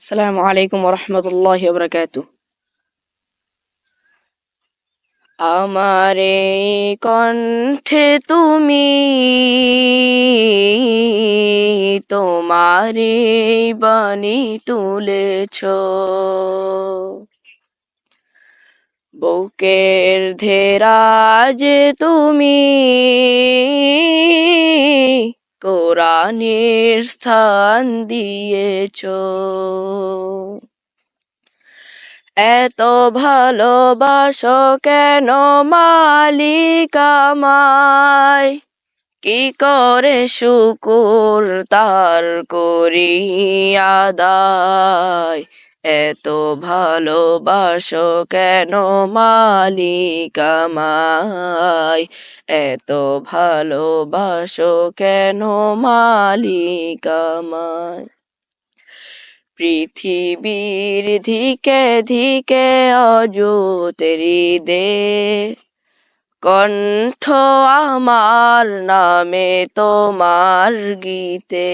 আসসালামু আলাইকুম ওরহমতুল্লাহি ওবরাকাতু। আমার এই কণ্ঠে তুমি তোমার এই বাণী তুলেছ, বুকের ধেরাজ তুমি কোরআনের স্থান দিয়েছ। এত ভালোবাসো কেন মালিক আমায়, কি করে শুকুর তার করি আদায়। এত ভালোবাসো কেন মালিক আমায়, এত ভালোবাসো কেন মালিক আমায়। পৃথিবীর ধিকে ধিকে অযুতেরি দে, কণ্ঠ আমার নামে তোমার গীতে।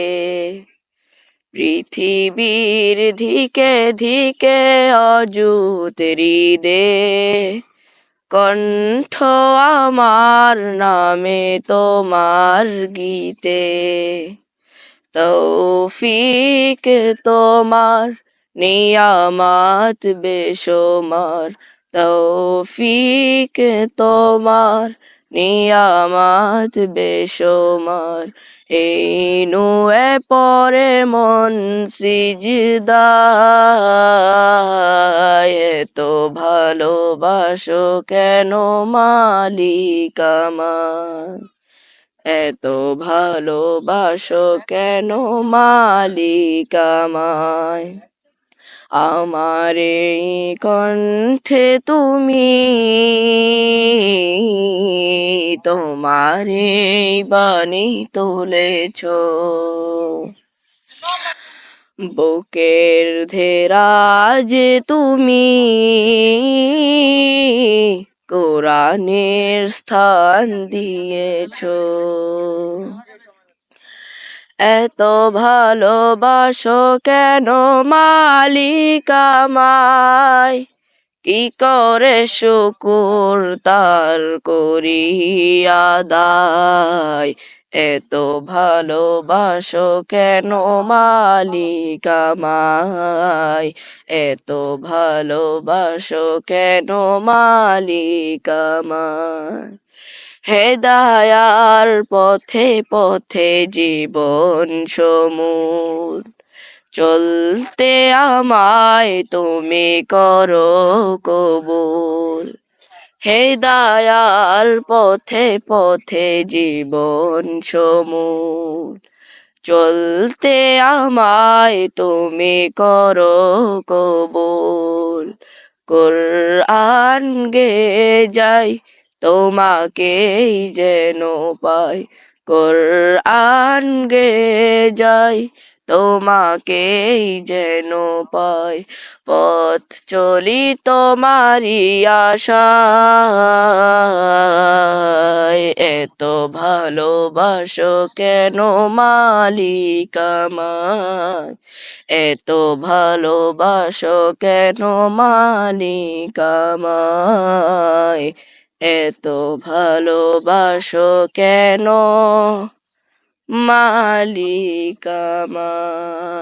পৃথিবীর ধিকে ধিকে অযুতেরি দে, কণ্ঠ আমার নামে তোমার গীতে। তৌফিক তোমার নিয়ামত বেশুমার, তৌফিক তোমার নিয়ামত বেশুমার। এই নুয়ে পরে মন সিজদায়, এত ভালোবাসো কেন মালিক আমার, এত ভালোবাসো কেন মালিক আমায়। আমার এই কণ্ঠে তুমি তোমার এই বাণী তুলেছ, বুকের ধেরাজ তুমি কোরআনের স্থান দিয়েছ। এত ভালোবাসো কেন মালিক আমায়, কি করে শুকুর তার করি আদায়। এত ভালোবাসো কেন মালিক আমায়, এত ভালোবাসো কেন মালিক আমায়। হেদায়ার পথে পথে জীবন সমূল, চলতে আমায় তুমি করো কবুল। হেদায়ার পথে পথে জীবন সমূল, চলতে আমায় তুমি করো কবুল। কুরআন গে যাই তোমাকেই যেন পাই, কুরআন গে যাই তোমাকেই যেন পাই। পথ চলি তোমারি আশায়, এত ভালোবাসো কেন মালিক আমায়, এত ভালোবাসো কেন মালিক আমায়, এত ভালোবাসো কেন মালিক আমায়।